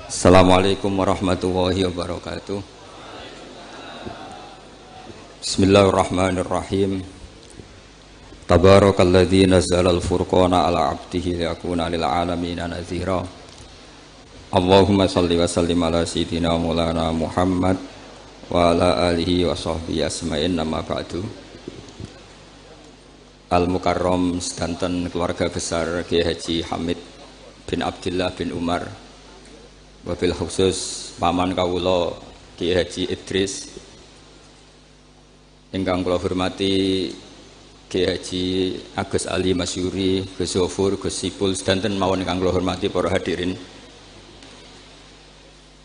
Assalamualaikum warahmatullahi wabarakatuh. Bismillahirrahmanirrahim. Tabarakalladzi nazzalal furqana ala 'abdihi liyakuna lil 'alamin nadhira. Allahumma shalli wa sallim ala sayyidina maulana Muhammad wa ala alihi wa sahbihi asma'in, amma ba'du. Al-Mukarram sedanten keluarga besar Kiai Haji Hamid bin Abdillah bin Umar, wabil khusus paman kawula Kiai Haji Idris, ingkang kula hormati Kiai Haji Agus Ali Masyuri, Gus Zofur, Gus Sipul, sedanten mawon ingkang kula hormati para hadirin.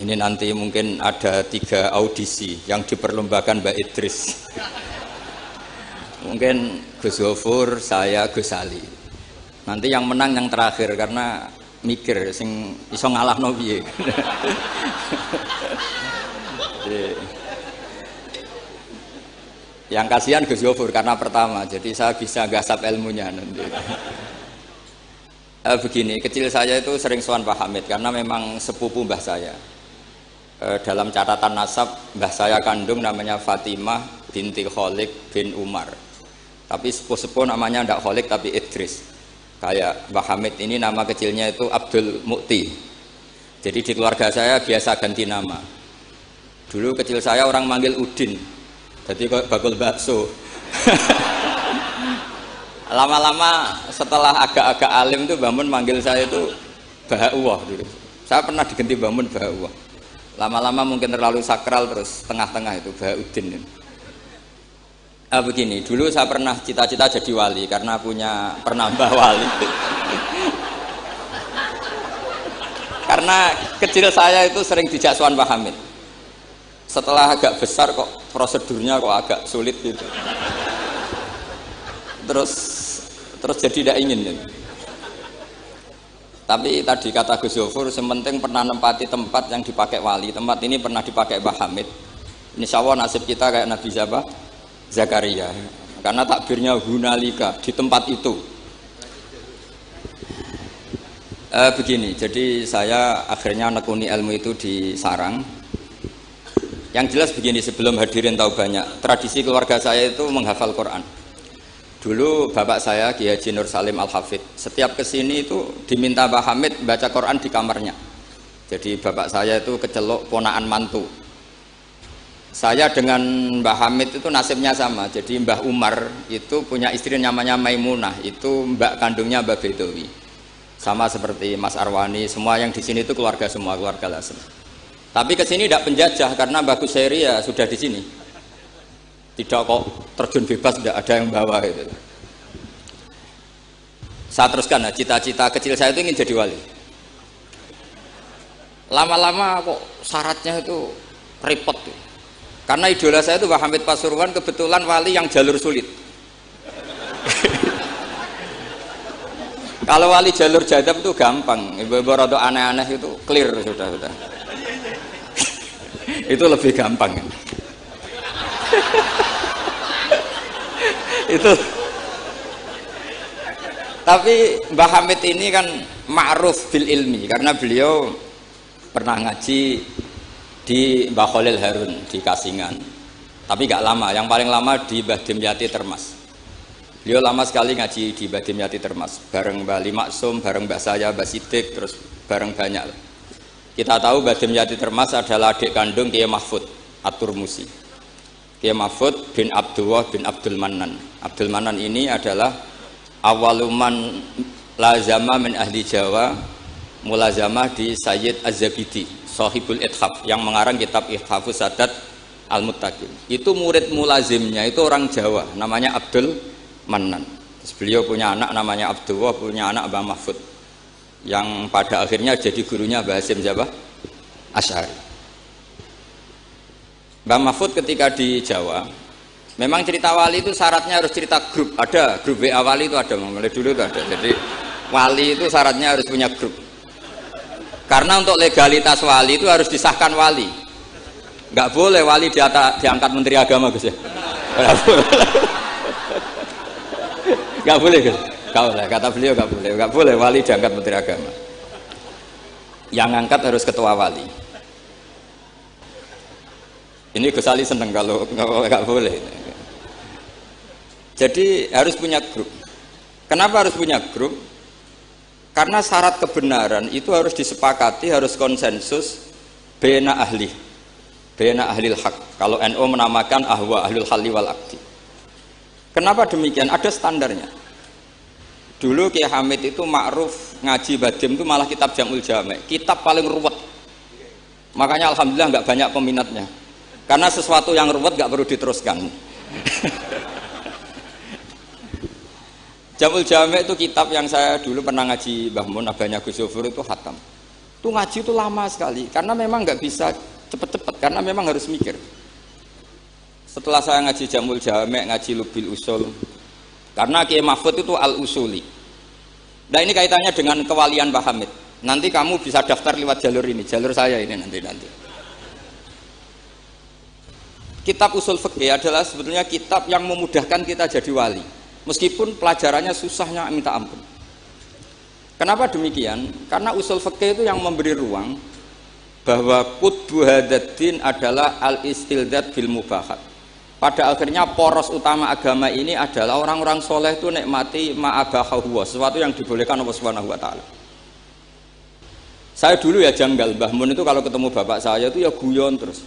Ini nanti mungkin ada 3 audisi yang diperlombakan Mbak Idris. Mungkin Gus Zofur, saya, Gus Ali. Nanti yang menang yang terakhir karena mikir sing iso ngalahno piye. Yang kasihan Gus Zofur karena pertama, jadi saya bisa gasap ilmunya nanti. Begini, kecil saya itu sering sowan Pak Hamid karena memang sepupu mbah saya. Dalam catatan nasab, mbah saya kandung namanya Fatimah binti Kholik bin Umar. Tapi sepuh-sepuh namanya tidak Kholik tapi Idris. Kayak Mbah Hamid ini nama kecilnya itu Abdul Mukti. Jadi di keluarga saya biasa ganti nama. Dulu kecil saya orang manggil Udin, jadi kok bakul bakso. Lama-lama setelah agak-agak alim tuh Mbah Mun manggil saya itu Bahauwah dulu. Saya pernah diganti Mbah Mun Bahauwah. Lama-lama mungkin terlalu sakral, terus tengah-tengah itu Bahauddin. Begini, dulu saya pernah cita-cita jadi wali karena punya penambah wali. Karena kecil saya itu sering dijak sowan Pak Hamid. Setelah agak besar kok prosedurnya kok agak sulit gitu. Terus jadi tidak ingin gitu. Tapi tadi kata Gus Zofur, sementing pernah nempati tempat yang dipakai wali. Tempat ini pernah dipakai Mbah Hamid. Insya Allah nasib kita kayak Nabi Zakaria, karena takbirnya hunalika, di tempat itu. Begini, jadi saya akhirnya nekuni ilmu itu di sarang. Yang jelas begini, sebelum hadirin tahu banyak, tradisi keluarga saya itu menghafal Quran. Dulu bapak saya Kiai Haji Nur Salim Al-Hafidh setiap kesini itu diminta Mbah Hamid baca Quran di kamarnya. Jadi bapak saya itu kecelok ponaan mantu. Saya dengan Mbah Hamid itu nasibnya sama. Jadi Mbah Umar itu punya istri namanya Maimunah, itu mbak kandungnya Mbah Bedowi. Sama seperti Mas Arwani, semua yang di sini itu keluarga semua, keluarga Lasem. Tapi kesini tidak penjajah karena Mbah Kusairi ya sudah di sini. Tidak kok terjun bebas, tidak ada yang bawa itu. Saya teruskan, cita-cita kecil saya itu ingin jadi wali. Lama-lama kok syaratnya itu repot tuh. Karena idola saya itu Mbah Hamid Pasuruan, kebetulan wali yang jalur sulit. Kalau wali jalur jadab itu gampang, ibu-ibu rada aneh-aneh itu clear sudah. Itu lebih gampang. Itu. Tapi Mbah Hamid ini kan ma'ruf bil ilmi karena beliau pernah ngaji di Mbah Khalil Harun di Kasingan, tapi gak lama. Yang paling lama di Mbah Dimyati Termas. Beliau lama sekali ngaji di Mbah Dimyati Termas, bareng Mbah Ali Maksum, bareng Mbah saya, Mbah Sidik, terus bareng banyak. Kita tahu Mbah Dimyati Termas adalah adik kandung Kiai Mahfud At-Turmusi. Kiai Mahfud bin Abdullah bin Abdul Mannan. Abdul Mannan ini adalah awaluman lazama min ahli Jawa, mulazamah di Sayyid Az-Zabidi, Sahibul Ithaf, yang mengarang kitab Ithafus Sadat Al-Muttaqin. Itu murid mulazimnya itu orang Jawa, namanya Abdul Mannan. Terus beliau punya anak namanya Abdullah, punya anak Mbah Mahfud, yang pada akhirnya jadi gurunya Mbah Hasyim Asy'ari. Mbah Mahfud ketika di Jawa, memang cerita wali itu syaratnya harus cerita grup. Ada grup WA wali itu ada, mulai dulu itu ada. Jadi wali itu syaratnya harus punya grup. Karena untuk legalitas wali itu harus disahkan wali. Nggak boleh wali diangkat menteri agama, Gus ya. Nggak boleh, nggak boleh. Kata beliau nggak boleh wali diangkat menteri agama. Yang angkat harus ketua wali. Ini Gus Ali seneng kalau nggak boleh. Jadi harus punya grup. Kenapa harus punya grup? Karena syarat kebenaran itu harus disepakati, harus konsensus bena ahli hak. Kalau NU menamakan ahwa ahlul halli wal aqdi. Kenapa demikian? Ada standarnya. Dulu Kiai Hamid itu ma'ruf ngaji badim itu malah kitab Jamul Jami', kitab paling ruwet. Makanya alhamdulillah nggak banyak peminatnya. Karena sesuatu yang ruwet nggak perlu diteruskan. Jamul Jami' itu kitab yang saya dulu pernah ngaji Mbah Mun, abahnya Gus Zofur itu khatam. Itu ngaji itu lama sekali karena memang nggak bisa cepet-cepet karena memang harus mikir. Setelah saya ngaji Jamul Jami', ngaji Lubil Usul, karena Kiai Mahfud itu al-usuli. Nah ini kaitannya dengan kewalian Mbah Hamid. Nanti kamu bisa daftar lewat jalur ini, jalur saya ini nanti. Kitab Usul Fiqih adalah sebetulnya kitab yang memudahkan kita jadi wali. Meskipun pelajarannya susahnya minta ampun. Kenapa demikian? Karena Usul Fiqih itu yang memberi ruang bahwa qutbu hadaddin adalah al-istildad bil mubahat. Pada akhirnya poros utama agama ini adalah orang-orang soleh itu nikmati ma'abahahu, sesuatu yang dibolehkan Allah Subhanahu wa taala. Saya dulu ya janggal, Mbah Mun itu kalau ketemu bapak saya itu ya guyon terus.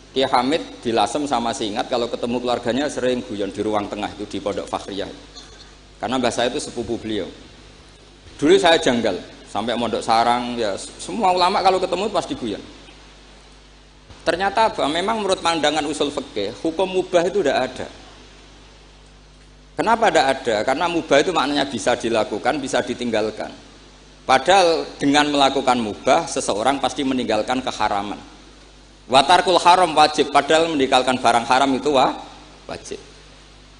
Kiai Hamid di Lasem sama Singat kalau ketemu keluarganya sering guyon di ruang tengah itu di Pondok Fakhriyah. Karena mbah saya itu sepupu beliau. Dulu saya janggal sampai Mondok Sarang ya semua ulama kalau ketemu pasti guyon. Ternyata memang menurut pandangan usul fikih hukum mubah itu tidak ada. Kenapa tidak ada? Karena mubah itu maknanya bisa dilakukan, bisa ditinggalkan. Padahal dengan melakukan mubah seseorang pasti meninggalkan keharaman. Watarkul haram wajib, padahal meninggalkan barang haram itu wajib.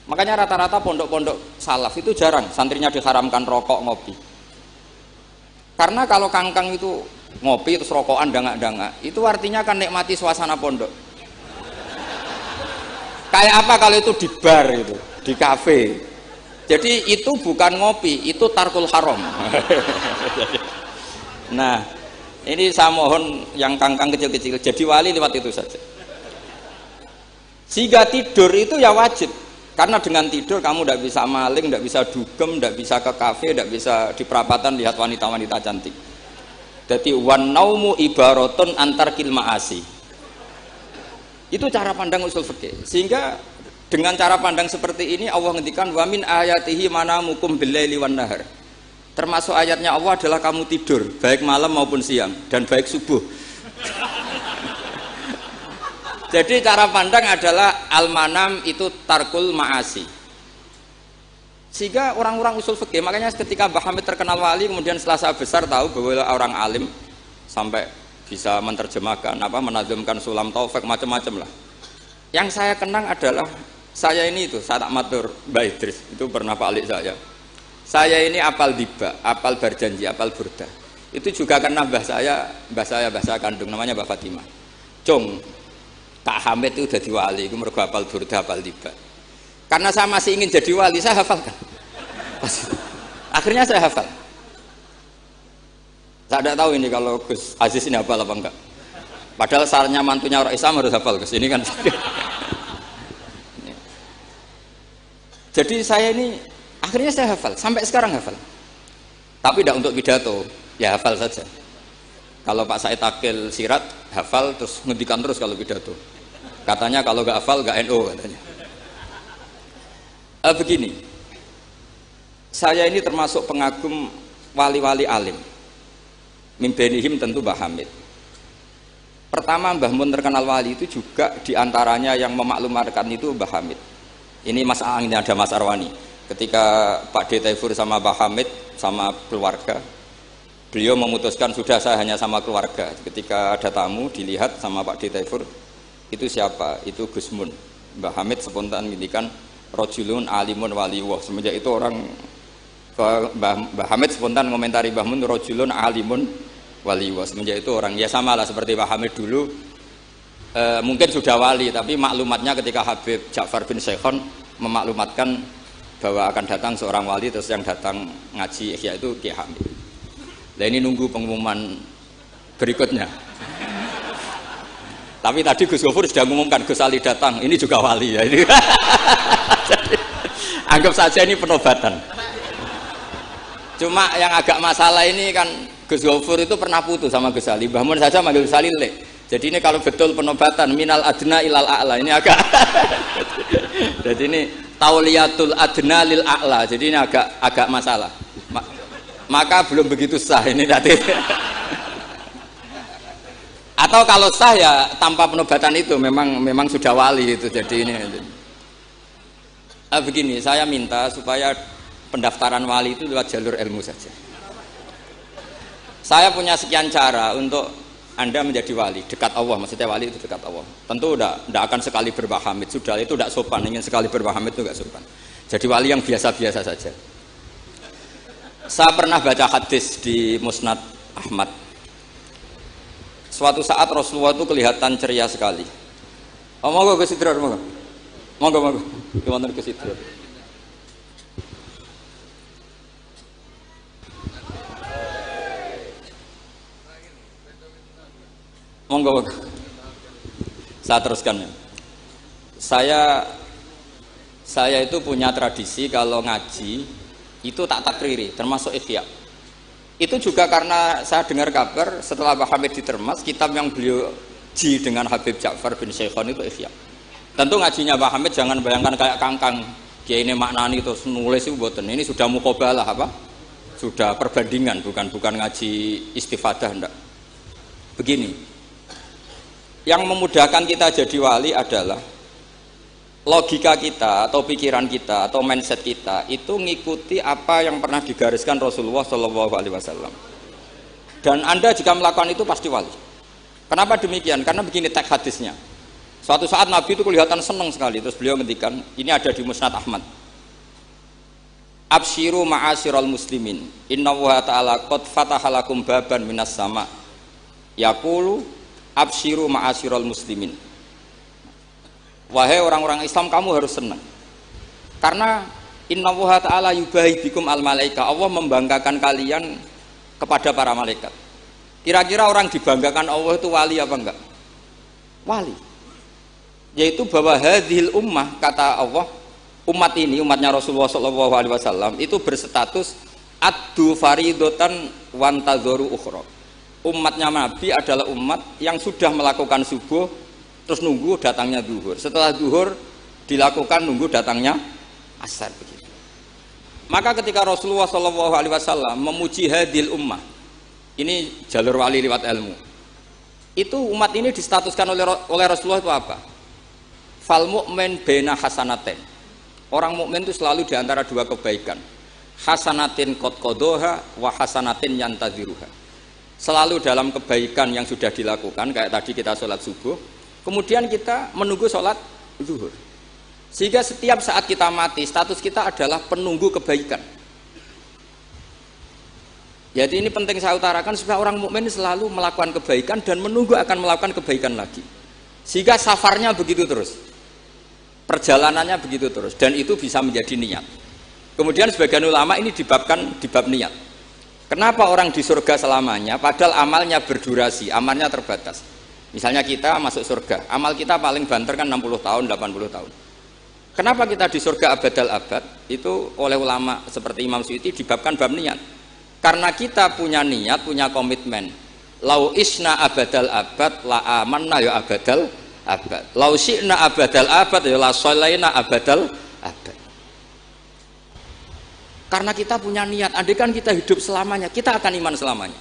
Makanya rata-rata pondok-pondok salaf itu jarang santrinya diharamkan rokok, ngopi. Karena kalau kangkang itu ngopi terus rokokan dangak-dangak, itu artinya kan nikmati suasana pondok. Kayak apa kalau itu di bar itu, di kafe. Jadi itu bukan ngopi, itu tarkul haram. Nah, ini saya mohon yang kangkang kecil-kecil jadi wali lewat itu saja. Sehingga tidur itu ya wajib. Karena dengan tidur kamu tidak bisa maling, tidak bisa dugem, tidak bisa ke kafe, tidak bisa di perapatan lihat wanita-wanita cantik. Jadi wan naumu ibaratun antar kilmaasi. Itu cara pandang usul fikih. Sehingga dengan cara pandang seperti ini Allah ngendikan wa min ayatihi manamukum billaili wan nahar. Termasuk ayatnya Allah adalah kamu tidur baik malam maupun siang dan baik subuh. Jadi cara pandang adalah al-manam itu tarkul ma'asi. Sehingga orang-orang usul fikih, makanya ketika Mbah Hamid terkenal wali, kemudian setelah saya besar tahu bahwa orang alim sampai bisa menerjemahkan menazumkan sulam taufik macam-macam lah. Yang saya kenang adalah saya ini itu, saya tak matur Mbak Idris, itu pernah Pak Alik saya. Saya ini apal diba, apal berjanji, apal burda. Itu juga karena mbah saya kandung namanya Mbak Fatimah. Cung, Kak Hamid itu jadi wali, itu mergo apal burda, apal diba. Karena saya masih ingin jadi wali, saya hafalkan. Akhirnya saya hafal. Saya tidak tahu ini kalau Gus Aziz ini hafal apa enggak. Padahal sarannya mantunya orang Islam harus hafal Gus. Ini kan. Jadi saya ini akhirnya saya hafal, sampai sekarang hafal. Tapi tidak untuk pidato, ya hafal saja. Kalau Pak Said Akil Sirat hafal terus ngendikan terus kalau pidato. Katanya kalau nggak hafal nggak NU katanya. Begini, saya ini termasuk pengagum wali-wali alim. Mimbenihim tentu Mbah Hamid. Pertama Mbah Mun terkenal wali itu juga diantaranya yang memaklumatkan itu Mbah Hamid. Ini ini ada Mas Arwani. Ketika Pak D. Taifur sama Mbah Hamid sama keluarga, beliau memutuskan sudah saya hanya sama keluarga. Ketika ada tamu dilihat sama Pak D. Taifur, itu siapa? Itu Gus Mun. Mbah Hamid spontan ngintikan rojulun alimun waliwah. Semenjak itu orang Mbah Hamid spontan komentari Mbah Mun rojulun alimun waliwah. Semenjak itu orang ya sama lah seperti Mbah Hamid dulu. Mungkin sudah wali, tapi maklumatnya ketika Habib Ja'far bin Syekhon memaklumatkan bahwa akan datang seorang wali, terus yang datang ngaji Ihya itu Kiai Hamid. Nah ini nunggu pengumuman berikutnya. Tapi tadi Gus Gofur sudah mengumumkan Gus Ali datang, ini juga wali ya. Ini. Jadi, anggap saja ini penobatan. Cuma yang agak masalah ini kan Gus Gofur itu pernah putus sama Gus Ali. Mbah Mun saja manggil Gus Ali lek. Jadi ini kalau betul penobatan minal adna ilal a'la ini agak. Jadi ini tauliyatul adna lil a'la. Jadi ini agak masalah. Maka belum begitu sah ini nanti. Atau kalau sah ya tanpa penobatan itu memang sudah wali itu. Jadi ini. Begini, saya minta supaya pendaftaran wali itu lewat jalur ilmu saja. Saya punya sekian cara untuk Anda menjadi wali, dekat Allah, maksudnya wali itu dekat Allah. Tentu tidak akan sekali berbah hamid, sudah itu tidak sopan, ingin sekali berbah hamid itu tidak sopan. Jadi wali yang biasa-biasa saja. Saya pernah baca hadis di Musnad Ahmad. Suatu saat Rasulullah itu kelihatan ceria sekali. Oh, monggo Gus Idrar, monggo. Monggo. Gimana Gus Idrar? Monggo. Saya teruskan ya. Saya itu punya tradisi kalau ngaji itu tak takriri, termasuk Ihya. Itu juga karena saya dengar kabar setelah Pak Hamid ditermas, kitab yang beliau ji dengan Habib Ja'far bin Syekhon itu Ihya. Tentu ngajinya Pak Hamid jangan bayangkan kayak kangkang dia ini maknani terus nulis itu boten. Ini sudah muqabalah apa? Sudah perbandingan, bukan ngaji istifadah ndak. Begini. Yang memudahkan kita jadi wali adalah logika kita atau pikiran kita atau mindset kita itu ngikuti apa yang pernah digariskan Rasulullah SAW. Dan Anda jika melakukan itu pasti wali. Kenapa demikian? Karena begini teks hadisnya. Suatu saat Nabi itu kelihatan senang sekali, terus beliau ngendikan, ini ada di Musnad Ahmad. Absyiru ma'asyiral muslimin, innallaha ta'ala qad fataha lakum baban minas sama. Yaqulu absyiru ma'asyiral muslimin. Wahai orang-orang Islam, kamu harus senang. Karena innallaha ta'ala yubahi bikum al malaika. Allah membanggakan kalian kepada para malaikat. Kira-kira orang dibanggakan Allah itu wali apa enggak? Wali. Yaitu bahwa hadhil ummah, kata Allah, umat ini, umatnya Rasulullah SAW itu berstatus addu faridotan wantazoru ukhra. Umatnya Nabi adalah umat yang sudah melakukan subuh terus nunggu datangnya zuhur. Setelah zuhur dilakukan nunggu datangnya asar begitu. Maka ketika Rasulullah SAW memuji hadil ummah, ini jalur wali lewat ilmu. Itu umat ini distatuskan oleh Rasulullah itu apa? Fal mu'min baina hasanaten. Orang mukmin itu selalu diantara dua kebaikan. Hasanatin qad qadoha wa hasanatin yantaziruha. Selalu dalam kebaikan yang sudah dilakukan, kayak tadi kita sholat subuh, kemudian kita menunggu sholat zuhur. Sehingga setiap saat kita mati, status kita adalah penunggu kebaikan. Jadi ini penting saya utarakan supaya orang mukmin selalu melakukan kebaikan dan menunggu akan melakukan kebaikan lagi. Sehingga safarnya begitu terus, perjalanannya begitu terus, dan itu bisa menjadi niat. Kemudian sebagian ulama ini dibabkan di bab niat. Kenapa orang di surga selamanya padahal amalnya berdurasi, amalnya terbatas. Misalnya kita masuk surga, amal kita paling banter kan 60 tahun, 80 tahun. Kenapa kita di surga abadal abad? Itu oleh ulama seperti Imam Suyuti dibabkan bab niat. Karena kita punya niat, punya komitmen. Lau isna abadal abad la amanna ya abadal abad. Lau syi'na abadal abad ya la sholaina abadal abad. Karena kita punya niat, andai kan kita hidup selamanya, kita akan iman selamanya.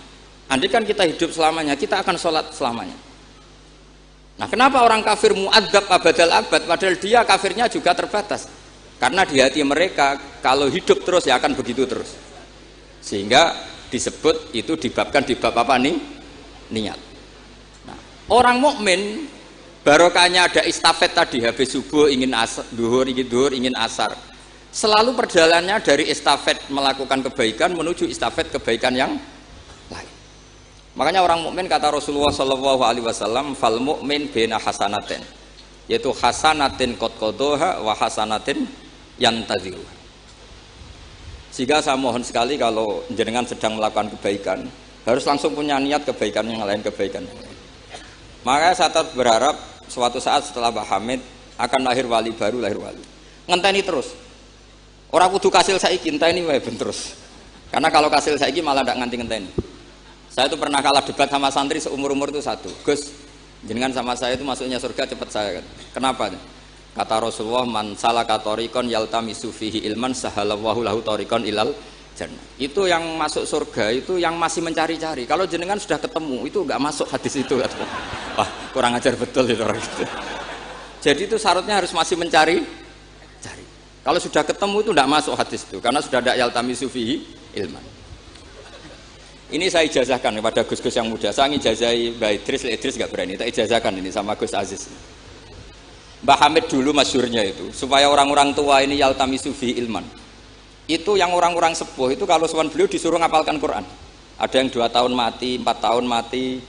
Andai kan kita hidup selamanya, kita akan sholat selamanya. Nah, kenapa orang kafir mu'adzab abadal abad, padahal dia kafirnya juga terbatas? Karena di hati mereka, kalau hidup terus ya akan begitu terus. Sehingga disebut itu dibabkan di bab apa nih? Niat. Nah, orang mukmin barokahnya ada istafet tadi, habis subuh ingin asar, duhur ingin asar. Selalu perjalanannya dari estafet melakukan kebaikan menuju estafet kebaikan yang lain. Makanya orang mukmin kata Rasulullah SAW, fal mukmin bena hasanaten, yaitu hasanatin qad qadoha wa hasanatin yantaziruha. Sehingga saya mohon sekali kalau jenengan sedang melakukan kebaikan, harus langsung punya niat kebaikan yang lain kebaikan. Makanya saya tetap berharap suatu saat setelah Mbah Hamid akan lahir wali baru, lahir wali. Ngenteni terus. Orang kudu kasil saiki ngenteni wae ben terus. Karena kalau kasil saiki malah ndak nganti ngenteni. Saya itu pernah kalah debat sama santri seumur-umur itu satu. Gus, jenengan sama saya itu masuknya surga cepat saya kan. Kenapa? Kata Rasulullah, man salaka tariqan yaltamisu fihi ilman sahalallahu lahu tariqan ilal jannah. Itu yang masuk surga itu yang masih mencari-cari. Kalau jenengan sudah ketemu itu enggak masuk hadis itu. Wah, kurang ajar betul itu orang itu. Jadi itu syaratnya harus masih mencari. Kalau sudah ketemu itu tidak masuk hadis itu karena sudah ada yaltamisu fihi ilman. Ini saya ijazahkan kepada Gus-Gus yang muda. Saya ngijazahi Mbak Idris nggak berani. Tak ijazahkan ini sama Gus Aziz. Mbah Hamid dulu masyhurnya itu supaya orang-orang tua ini yaltamisu fihi ilman. Itu yang orang-orang sepuh itu kalau sowan beliau disuruh ngapalkan Quran. Ada yang 2 tahun mati, 4 tahun mati.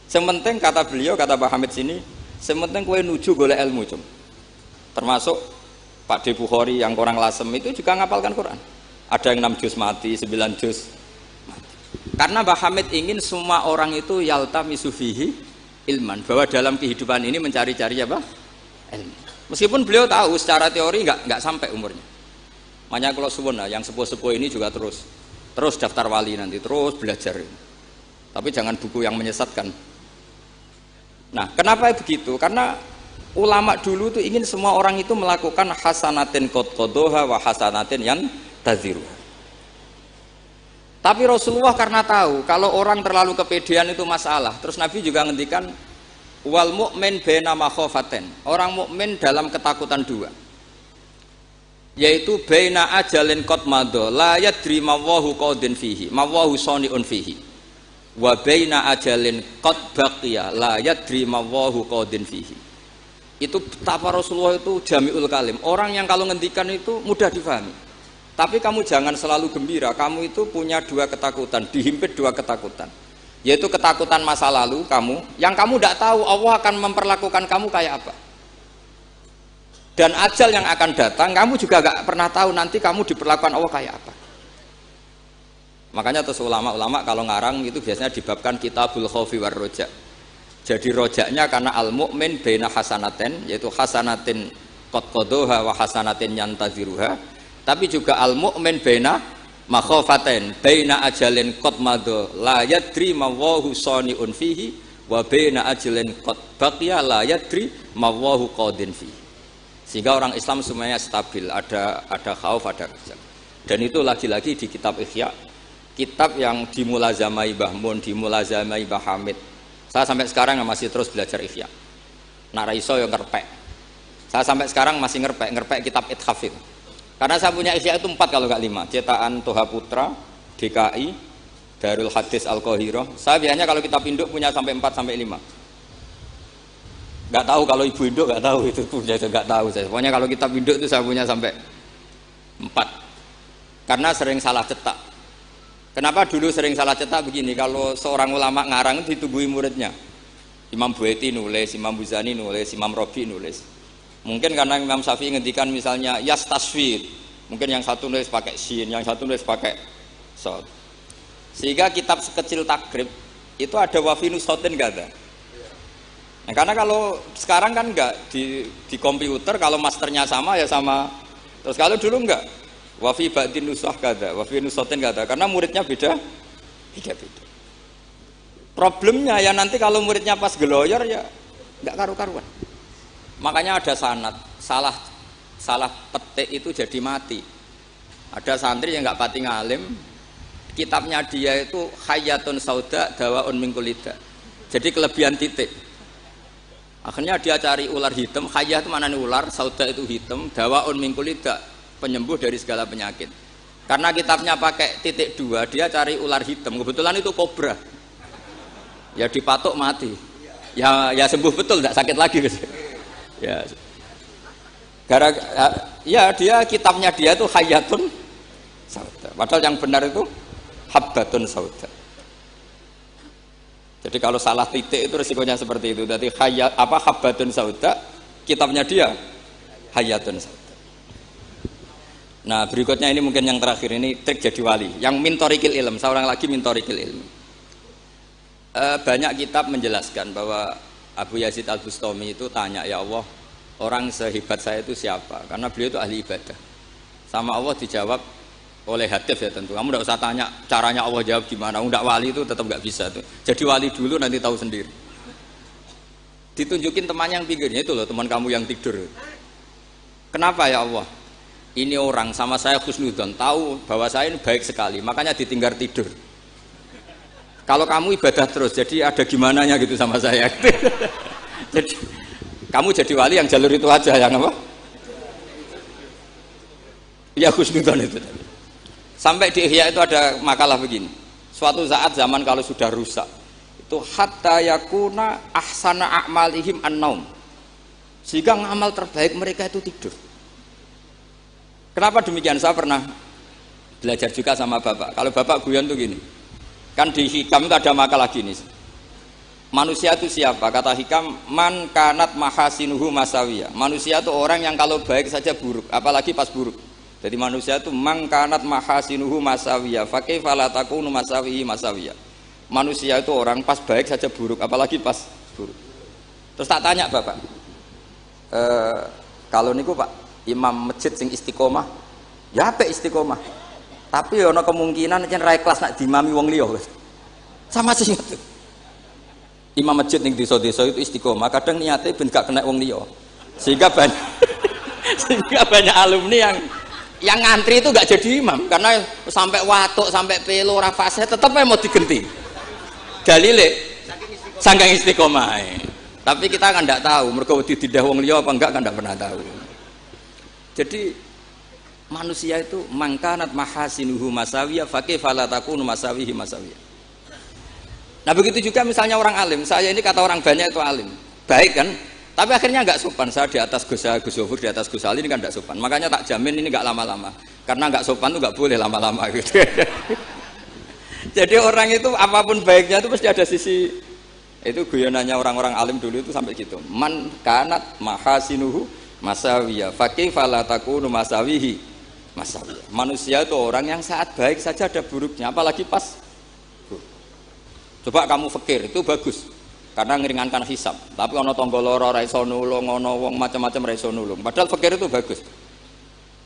Sementing kata beliau, kata Mbah Hamid sini, sementing kowe nuju golek ilmu cum. Termasuk Pak De Bukhari yang orang lasem itu juga ngapalkan Quran. Ada yang 6 juz mati, 9 juz mati. Karena Mbah Hamid ingin semua orang itu yaltamisu fihi ilman, bahwa dalam kehidupan ini mencari-cari apa? Ilmu. Meskipun beliau tahu secara teori nggak sampai umurnya. Makanya kalau suwun yang sepuh-sepuh ini juga terus daftar wali nanti, terus belajar. Tapi jangan buku yang menyesatkan. Nah, kenapa begitu? Karena ulama dulu itu ingin semua orang itu melakukan hasanatin qad qadha wa hasanatin yang taziru. Tapi Rasulullah karena tahu kalau orang terlalu kepedean itu masalah. Terus Nabi juga ngendikan wal mu'min baina makhafatin. Orang mukmin dalam ketakutan dua. Yaitu baina ajalin qad madha la yadri mawahu qadin fihi, mawahu saniun fihi. Wa baina ajalin qad baqiya la yadri mawahu qadin fihi. Itu betapa Rasulullah itu jami'ul kalim. Orang yang kalau ngendikan itu mudah difahami. Tapi kamu jangan selalu gembira. Kamu itu punya 2 ketakutan, dihimpit 2 ketakutan. Yaitu ketakutan masa lalu kamu, yang kamu tidak tahu Allah akan memperlakukan kamu kayak apa. Dan ajal yang akan datang, kamu juga gak pernah tahu nanti kamu diperlakukan Allah kayak apa. Makanya terus ulama-ulama kalau ngarang itu biasanya dibabkan kitabul khaufi war roja. Jadi rojaknya karena al-mu'min baina hasanatin, yaitu hasanatin qad qadha wa hasanatin yantaziruha, tapi juga al-mu'min baina makhafatin, baina ajalin qad madha la yadri mawahu saniun fihi wa baina ajalin qad baqiya la yadri mawahu qadin fihi. Sehingga orang Islam semuanya stabil, ada khauf, ada rojak. Dan itu lagi-lagi di kitab Ihya, kitab yang dimulazamai Mbah Mun, dimulazamai Mbah Hamid. Saya sampai sekarang masih terus belajar Ihya. Nak ra iso yo ngerpek. Saya sampai sekarang masih ngerpek kitab Ithaf itu. Karena saya punya Ihya itu 4 kalau nggak 5. Cetakan Toha Putra, DKI, Darul Hadis Al-Qahirah. Saya biasanya kalau kitab induk punya sampai 4 sampai 5. Nggak tahu kalau ibu induk nggak tahu itu punya itu nggak tahu saya. Pokoknya kalau kitab induk itu saya punya sampai 4. Karena sering salah cetak. Kenapa dulu sering salah cetak begini? Kalau seorang ulama ngarang itu ditungguin muridnya. Imam Buaiti nulis, Imam Buzani nulis, Imam Robi nulis. Mungkin karena Imam Syafi'i ngendikan misalnya yas tasfid. Mungkin yang satu nulis pakai shin, yang satu nulis pakai sod. Sehingga kitab sekecil takrib itu ada wafi nusotin nggak ada. Nah, karena kalau sekarang kan enggak di komputer kalau masternya sama ya sama. Terus kalau dulu enggak. Wafi ba'din nusah kada, wafi nusotin kada, karena muridnya beda. Problemnya ya nanti kalau muridnya pas geloyor ya nggak karu-karuan. Makanya ada sanad, salah petik itu jadi mati. Ada santri yang nggak pati ngalim, kitabnya dia itu Hayatun Sauda Dawaun min Kulida. Jadi kelebihan titik. Akhirnya dia cari ular hitam, Hayah itu mana nih ular, Sauda itu hitam, Dawaun min Kulida, penyembuh dari segala penyakit. Karena kitabnya pakai titik 2, dia cari ular hitam. Kebetulan itu kobra. Ya dipatok mati. Ya sembuh betul, tidak sakit lagi. Ya. Ya dia kitabnya dia itu Hayatun Sauda. Padahal yang benar itu Habbatun Sauda. Jadi kalau salah titik itu resikonya seperti itu. Jadi Habbatun Sauda, kitabnya dia Hayatun Sauda. Nah berikutnya ini mungkin yang terakhir, ini trik jadi wali. Yang mintorikil ilm, seorang lagi mintorikil ilm. Banyak kitab menjelaskan bahwa Abu Yazid Al-Bustami itu tanya, ya Allah, orang sehebat saya itu siapa? Karena beliau itu ahli ibadah. Sama Allah dijawab oleh hadis ya tentu. Kamu tidak usah tanya caranya Allah jawab gimana. Tidak wali itu tetap nggak bisa tuh. Jadi wali dulu nanti tahu sendiri. Ditunjukin temannya yang pinggirnya itu loh, teman kamu yang tidur. Kenapa ya Allah? Ini orang sama saya husnudzon, tahu bahwa saya ini baik sekali, makanya ditinggal tidur. Kalau kamu ibadah terus, jadi ada gimananya gitu sama saya. Jadi kamu jadi wali yang jalur itu aja, yang apa? Ya husnudzon itu. Sampai di Ihya itu ada makalah begini. Suatu saat zaman kalau sudah rusak, itu hatta yakuna ahsana a'malihim an-naum. Sehingga ngamal terbaik mereka itu tidur. Kenapa demikian? Saya pernah belajar juga sama bapak. Kalau bapak guyon tuh gini, kan di Hikam itu ada makalah gini. Manusia itu siapa? Kata Hikam, man kanat mahasinuhu masawiyah. Manusia itu orang yang kalau baik saja buruk, apalagi pas buruk. Jadi manusia itu man kanat mahasinuhu masawiyah, fakaifa la takunu masawihi masawiyah. Manusia itu orang pas baik saja buruk, apalagi pas buruk. Terus tak tanya bapak, kalau niku Pak, imam masjid sing istiqomah, ya apik istiqomah. Tapi ana kemungkinan yen ra ikhlas nak dimami wong liya. Sama sih. Imam masjid ning desa-desa itu istiqomah, kadang niate ben gak kena wong liya. Sehingga banyak alumni yang ngantri itu gak jadi imam karena sampai watuk, sampai pelo ora fase tetep mau digenti. Dalile saking istiqomah. Tapi kita kan ndak tahu mergo ditindah wong liya apa enggak kan ndak pernah tahu. Jadi manusia itu mangkanat mahasinuhu masawiyah fakaifa la takunu masawihi masawiyah. Nah begitu juga misalnya orang alim, saya ini kata orang banyak itu alim, baik kan? Tapi akhirnya nggak sopan. Saya di atas Gus Zofur, di atas Gus Ali ini kan nggak sopan. Makanya tak jamin ini nggak lama-lama, karena nggak sopan tuh nggak boleh lama-lama gitu. Jadi orang itu apapun baiknya itu pasti ada sisi. Itu guyonannya orang-orang alim dulu itu sampai gitu. Man kanat mahasinuhu masawiyah fakaifa la takunu masawihi masawiyah. Manusia itu orang yang saat baik saja ada buruknya, apalagi pas buruk. Coba kamu fikir itu bagus karena ngeringankan hisab. Tapi ana tangga lara ra iso nulung, ana wong macam-macam ra iso nulung. Padahal fikir itu bagus.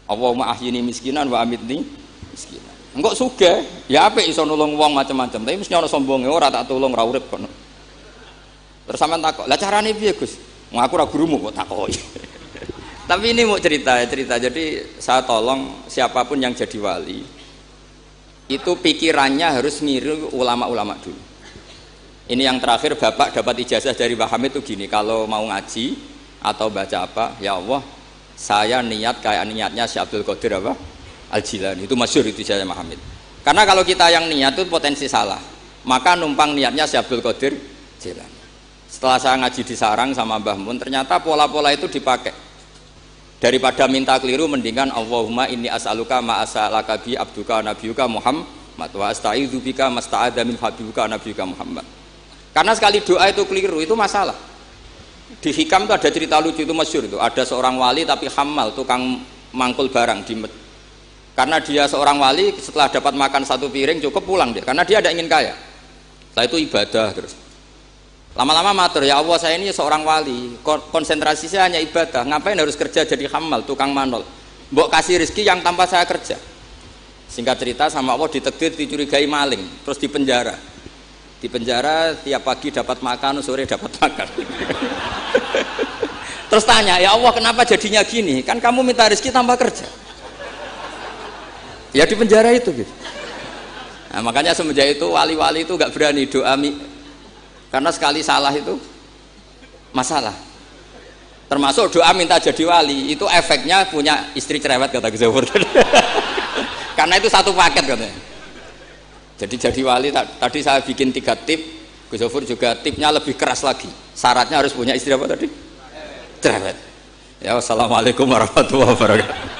Allahumma ahyini miskinan wa amitni miskinan. Engko sugih ya apik iso nulung wong macam-macam, tapi mesti ana sombonge ora tak tulung ra urip kono. Terus sampean takok, "Lah carane piye, Gus?" Wong aku ora gurumu kok takoki. Tapi ini mau cerita. Jadi saya tolong siapapun yang jadi wali itu pikirannya harus niru ulama-ulama dulu. Ini yang terakhir, bapak dapat ijazah dari Mbah Hamid itu gini, kalau mau ngaji atau baca apa, ya Allah saya niat kayak niatnya Syekh Abdul Qadir apa? Al-Jilani. Itu masyhur itu ijazah Mbah Hamid. Karena kalau kita yang niat itu potensi salah, maka numpang niatnya Syekh Abdul Qadir Jilani. Setelah saya ngaji di Sarang sama Mbah Mun, ternyata pola-pola itu dipakai. Daripada minta keliru, mendingan Allahumma inni as'aluka ma as'alaka bi abduka nabiyuka Muhammad wa asta'idzu bika masta'adza min habibika nabiyuka Muhammad. Karena sekali doa itu keliru itu masalah. Di Hikam itu ada cerita lucu itu masyhur itu. Ada seorang wali tapi hamal, tukang mangkul barang karena dia seorang wali, setelah dapat makan satu piring cukup pulang dia. Karena dia ada ingin kaya. Setelah itu ibadah terus. Lama-lama matur, ya Allah saya ini seorang wali, konsentrasi saya hanya ibadah, ngapain harus kerja jadi hamal, tukang manol, mbok kasih rezeki yang tanpa saya kerja. Singkat cerita sama Allah ditakdir dicurigai maling, terus dipenjara. Dipenjara tiap pagi dapat makan, sore dapat makan. Terus tanya, ya Allah kenapa jadinya gini, kan kamu minta rezeki tanpa kerja. Ya di penjara itu gitu. Nah, makanya semenjak itu wali-wali itu gak berani doa karena sekali salah itu masalah. Termasuk doa minta jadi wali itu efeknya punya istri cerewet kata Gus Zofur. Karena itu satu paket katanya. Jadi wali tadi saya bikin 3 tip, Gus Zofur juga tipnya lebih keras lagi. Syaratnya harus punya istri apa tadi? Cerewet. Ya wassalamualaikum warahmatullahi wabarakatuh.